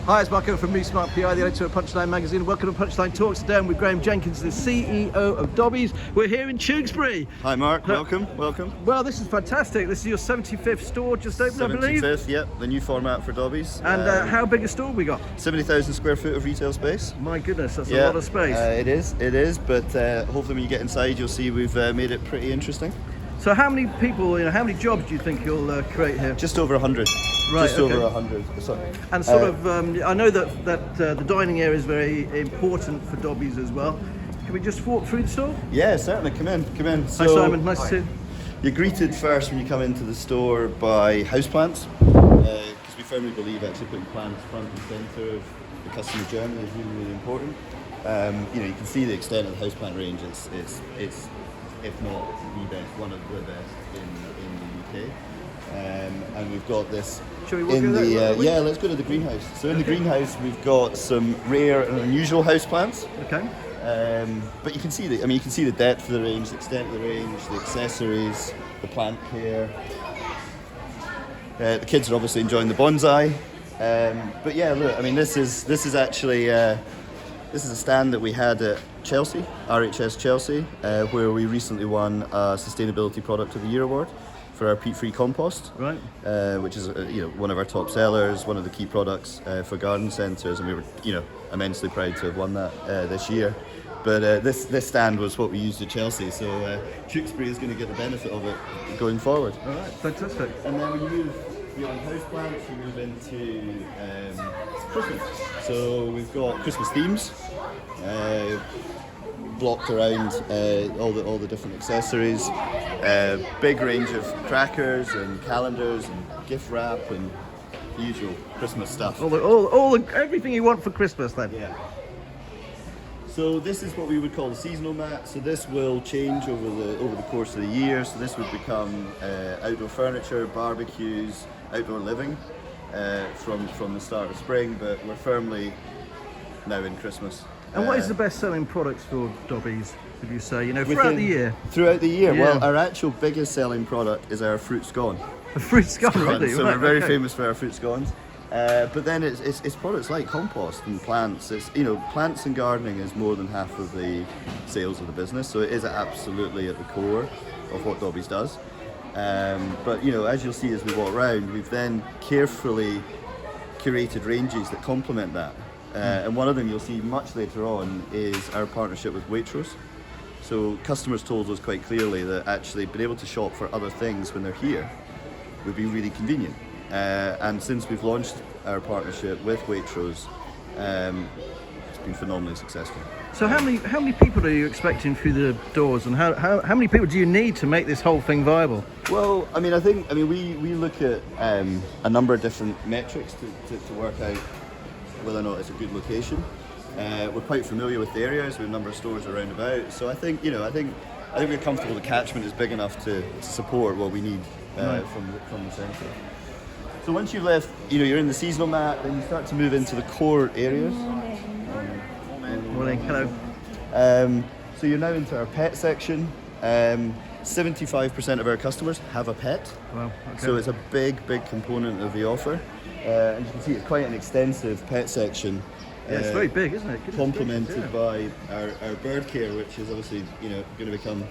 Hi, it's Mark Owen from Smart PI, the editor of Punchline magazine. Welcome to Punchline Talks. Today I'm with Graeme Jenkins, the CEO of Dobbies. We're here in Tewkesbury. Hi Mark, welcome. Well, this is fantastic. This is your 75th store just opened, I believe. 75th, yep, the new format for Dobbies. And how big a store have we got? 70,000 square foot of retail space. My goodness, that's a lot of space. It is, but hopefully when you get inside you'll see we've made it pretty interesting. So how many people, how many jobs do you think you'll create here? Just over 100. Right, Just over 100. Sorry. And I know that the dining area is very important for Dobbies as well. Can we just walk through the store? Yeah, certainly. Come in. So, hi Simon, nice to see you. You're greeted first when you come into the store by houseplants, because we firmly believe actually putting plants front and centre of the customer journey is really, really important. You can see the extent of the houseplant range. It's if not the best, one of the best in the UK. And we've got this in the let's go to the greenhouse. So in the greenhouse we've got some rare and unusual houseplants. Okay. But you can see the depth of the range, the extent of the range, the accessories, the plant care. The kids are obviously enjoying the bonsai. But yeah, look, this is actually this is a stand that we had at Chelsea, RHS Chelsea, where we recently won a Sustainability Product of the Year award for our peat-free compost, right? Which is one of our top sellers, one of the key products for garden centres, and we were immensely proud to have won that this year. But this stand was what we used at Chelsea, so Tewkesbury is going to get the benefit of it going forward. All right, fantastic. And then when you move beyond houseplants, you move into Christmas. So we've got Christmas themes blocked around all the different accessories. Big range of crackers and calendars and gift wrap and the usual Christmas stuff. Everything you want for Christmas then. Yeah. So this is what we would call the seasonal mat. So this will change over the course of the year. So this would become outdoor furniture, barbecues, outdoor living from the start of spring. But we're firmly now in Christmas. And what is the best-selling products for Dobbies, would you say? Throughout the year. Throughout the year. Yeah. Well, our actual biggest selling product is our fruit scone. A fruit scone, really? So we're very famous for our fruit scones. But then it's products like compost and plants. It's plants and gardening is more than half of the sales of the business, so it is absolutely at the core of what Dobbies does. But as you'll see as we walk around, we've then carefully curated ranges that complement that. And one of them you'll see much later on is our partnership with Waitrose. So customers told us quite clearly that actually being able to shop for other things when they're here would be really convenient. And since we've launched our partnership with Waitrose, it's been phenomenally successful. So how many people are you expecting through the doors, and how many people do you need to make this whole thing viable? Well, I think we look at a number of different metrics to work out whether or not it's a good location. We're quite familiar with the areas. We have a number of stores around about, so I think we're comfortable the catchment is big enough to support what we need from the centre. So once you've left, you're in the seasonal mat, then you start to move into the core areas. Morning, hello. So you're now into our pet section. 75% of our customers have a pet. Wow, okay. So it's a big component of the offer. And you can see it's quite an extensive pet section. Yeah, it's very big, isn't it? Complemented by our bird care, which is obviously going to become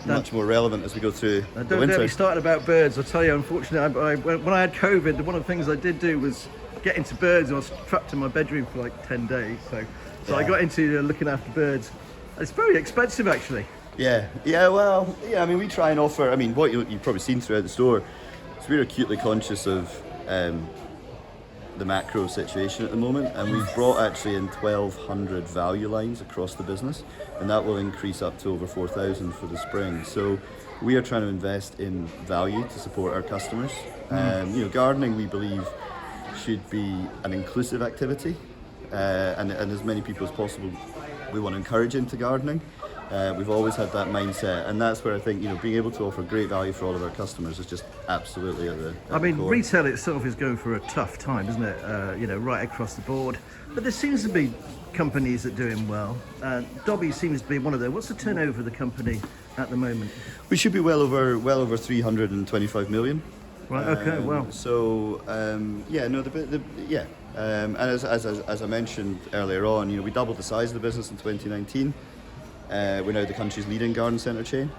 much more relevant as we go through the winter. Don't get me started about birds. I'll tell you, unfortunately, when I had COVID, one of the things I did do was get into birds, and I was trapped in my bedroom for like 10 days. So I got into looking after birds. It's very expensive, actually. Yeah. We try and offer. What you've probably seen throughout the store is we're acutely conscious of the macro situation at the moment, and we've brought actually in 1,200 value lines across the business, and that will increase up to over 4,000 for the spring. So we are trying to invest in value to support our customers. Gardening, we believe, should be an inclusive activity, and as many people as possible we want to encourage into gardening. We've always had that mindset, and that's where I think being able to offer great value for all of our customers is just absolutely at the core. Retail itself is going through a tough time, isn't it? Right across the board. But there seems to be companies that are doing well. Dobbies seems to be one of them. What's the turnover of the company at the moment? We should be well over 325 million. Right. Okay. Well. So And as I mentioned earlier on, we doubled the size of the business in 2019. We're now the country's leading garden centre chain.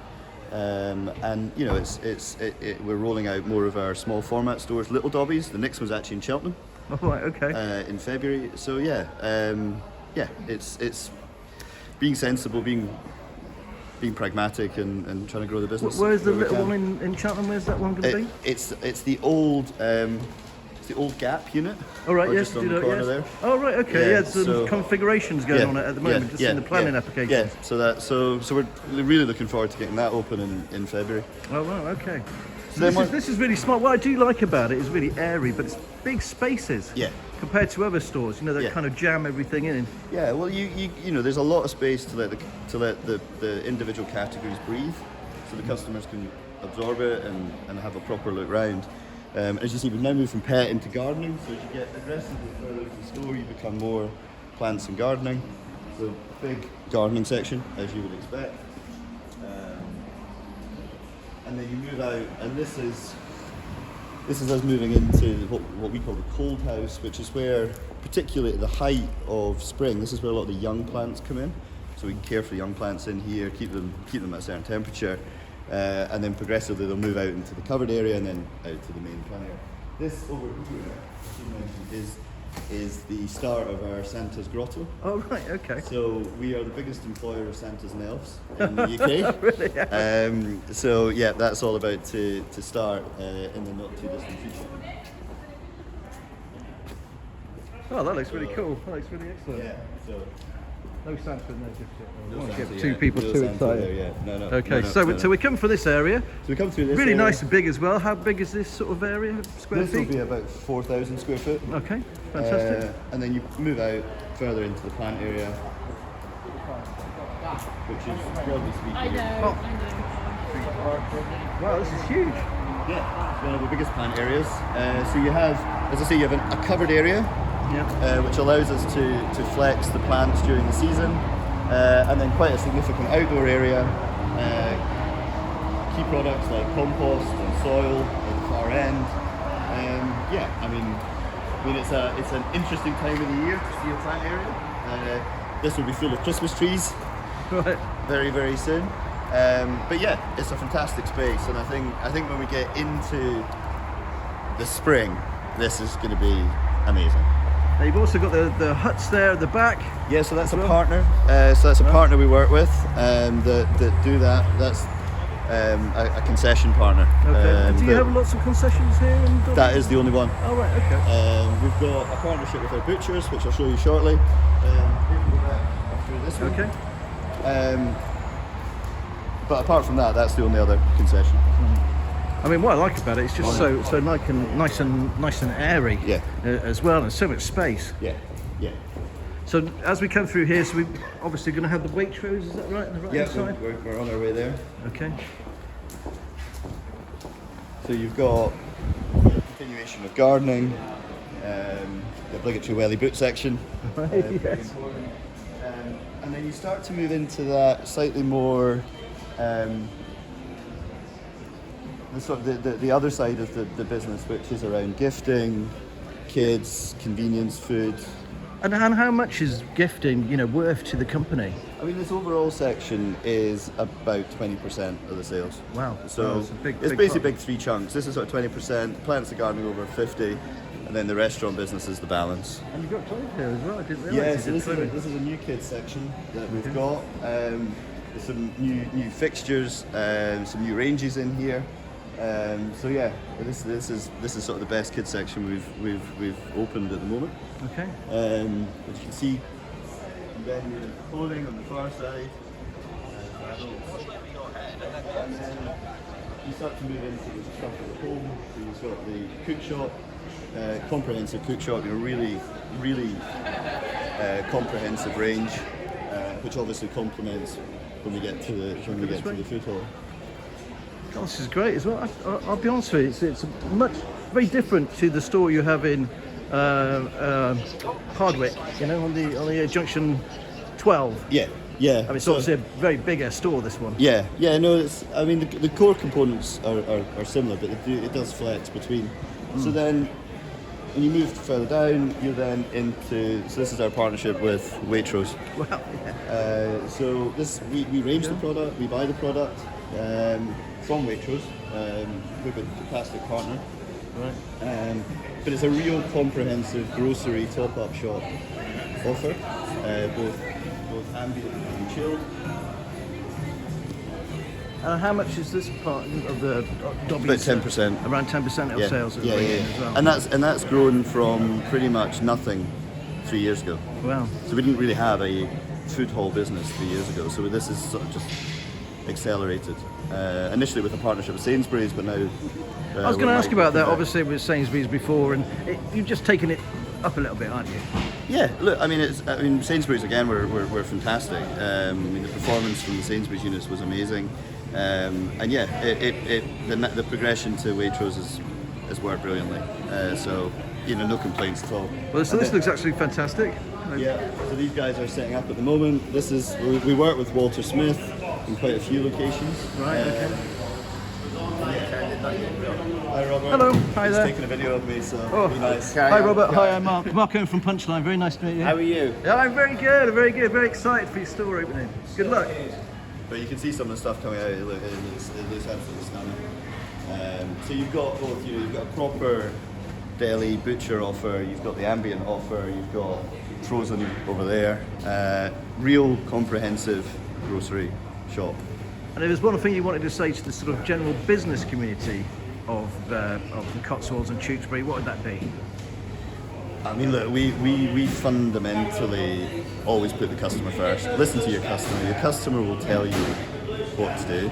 And we're rolling out more of our small format stores. Little Dobbies, the next one's actually in Cheltenham. Oh, right, okay. In February. So it's being sensible, being pragmatic, and trying to grow the business. Where's the little one in Cheltenham? Where's that one going to be? It's the old Gap unit. Oh, right, yes, just on the corner there. Oh, right, okay. Yeah, Some configurations going on at the moment, just in the planning application. Yeah, so we're really looking forward to getting that open in February. Oh, right, okay. So this is really smart. What I do like about it is really airy, but it's big spaces. Yeah. Compared to other stores, that kind of jam everything in. Yeah, well, there's a lot of space to let the individual categories breathe, so the customers can absorb it and have a proper look round. As you see, we've now moved from pet into gardening, so as you get aggressively further into the store, you become more plants and gardening. So big gardening section, as you would expect. And then you move out, and this is us moving into what we call the cold house, which is where, particularly at the height of spring, this is where a lot of the young plants come in. So we can care for the young plants in here, keep them at a certain temperature, and then progressively they'll move out into the covered area and then out to the main plant area. This over here, as you mentioned, is the start of our Santa's Grotto. Oh, right, okay. So we are the biggest employer of Santas and elves in the UK. Really? Yeah. So yeah, that's all about to start in the not too distant future. Oh, that looks really cool. That looks really excellent. Yeah. So no Santa in there just yet. I no won't Santa, get two people no too Santa excited. there, yeah. No. Okay, no. so we come from this area. So we come through this really area. nice and big as well. How big is this sort of area? Square This will feet? be about 4,000 square foot. Okay, fantastic. And then you move out further into the plant area, which is broadly speaking. I know. Wow, this is huge. Yeah, it's one of the biggest plant areas. So you have, as I say, you have a covered area, which allows us to flex the plants during the season, and then quite a significant outdoor area. Key products like compost and soil at the far end. It's an interesting time of the year to see a plant area. This will be full of Christmas trees, Right. very, very soon. But yeah, it's a fantastic space, and I think when we get into the spring, this is going to be amazing. Now you've also got the huts there at the back. Yeah, so that's a partner. So that's a partner we work with that do that. That's a concession partner. Okay. Do you have lots of concessions here in Dobbies? That is the only one. Oh, right, okay. We've got a partnership with our butchers, which I'll show you shortly. After this one. Okay. But apart from that, that's the only other concession. I mean, what I like about it, it's just so nice and airy. Yeah. As well, and so much space. Yeah. So as we come through here, so we're obviously going to have the Waitrose, is that right, on the right hand side? We're on our way there. Okay. So you've got continuation of gardening, the obligatory welly boot section. Very Yes. important. And then you start to move into that slightly more the other side of the business, which is around gifting, kids, convenience, food. And how much is gifting, worth to the company? I mean, this overall section is about 20% of the sales. Wow. So it's a big, it's big basically part. big three chunks. This is sort of 20%, plants and gardening over 50%, and then the restaurant business is the balance. And you've got clothes here as well, I didn't realise. Yeah, you so did this is a new kids section that we've Okay. got. There's some new fixtures, some new ranges in here. So yeah, this is sort of the best kids section we've opened at the moment. Okay. As you can see, then you're clothing on the far side. And then you start to move into the stuff at home. So you've got the cook shop, comprehensive cook shop. Really comprehensive range, which obviously complements when we get to the food hall. God, this is great as well. I'll be honest with you, it's very different to the store you have in Hardwick, on the Junction 12. Yeah. I mean, it's obviously a very bigger store, this one. Yeah. No, the core components are similar, but it does flex between. So then, when you move further down, you're then into, so this is our partnership with Waitrose. Wow. Yeah. So this, we range the product, we buy the product from Waitrose, we're a fantastic partner. Right. But it's a real comprehensive grocery top-up shop offer, both ambient and chilled. How much is this part of the Dobbies? About 10%. Around 10% of sales are as well. And that's grown from pretty much nothing 3 years ago. Wow. So we didn't really have a food hall business 3 years ago. So this is sort of just accelerated. Initially with a partnership with Sainsbury's, but now. I was going to ask you about that. Obviously, with Sainsbury's before, and you've just taken it up a little bit, aren't you? Yeah. Look, I mean, Sainsbury's again were fantastic. I mean, the performance from the Sainsbury's units was amazing. And yeah, the progression to Waitrose has worked brilliantly. So no complaints at all. Well, so this looks actually fantastic. Yeah. So these guys are setting up at the moment. We work with Walter Smith in quite a few locations. Right. Okay. Hi Robert. Hello. Hi He's there. taking a video of me, so be nice. Hi Robert. Hi, I'm Mark. Mark Owen from Punchline. Very nice to meet you. How are you? Yeah, I'm very good. I'm very good. Very excited for your store opening. Good luck. But you can see some of the stuff coming out. It looks absolutely stunning. So you've got both. You've got a proper deli butcher offer. You've got the ambient offer. You've got frozen over there. Real comprehensive grocery shop. And if there's one thing you wanted to say to the sort of general business community of the Cotswolds and Tewkesbury, what would that be? I mean, look, we fundamentally always put the customer first. Listen to your customer. Your customer will tell you what to do.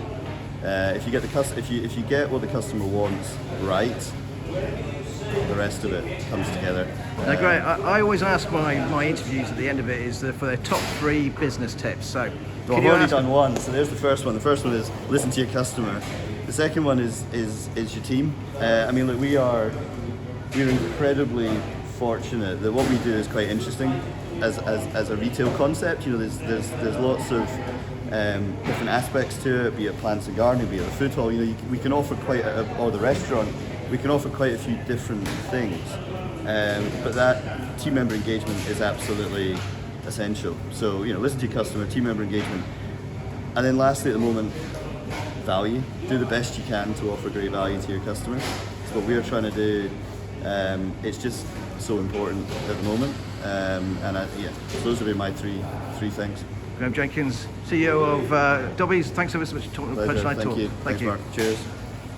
If you get what the customer wants right, the rest of it comes together. Now, great. I always ask my interviews at the end of it is for their top 3 business tips. So, I've already done one. So there's the first one. The first one is listen to your customer. The second one is your team. I mean, look, we're incredibly fortunate that what we do is quite interesting as a retail concept. There's lots of different aspects to it, be it plants and gardening, be it the food hall. We can offer or the restaurant. We can offer quite a few different things, but that team member engagement is absolutely essential. So listen to your customer, team member engagement, and then lastly, at the moment, value. Do the best you can to offer great value to your customers. It's what we're trying to do. It's just so important at the moment, so those would be my three things. Graeme Jenkins, CEO of Dobbies. Thanks ever so much for talking to Punchline Talk. Thank you. Thanks, Mark. Cheers.